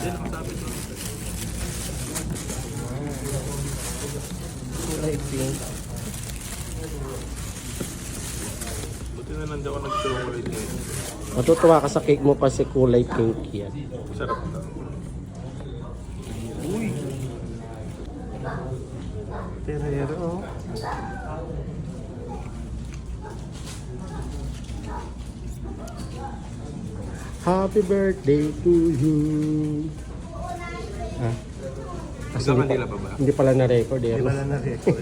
Yan, nakasabit mo. Kulay pink. Buti na lang di ako nag-chocolate ngayon. Matutuwa ka sa cake mo kasi kulay pink yan. Sarap na. Uy! Terero, oh. Happy birthday to you. Ah. Kasi Hanggang Manila pa ba? hindi pala na-record eh. Di ba na na-record?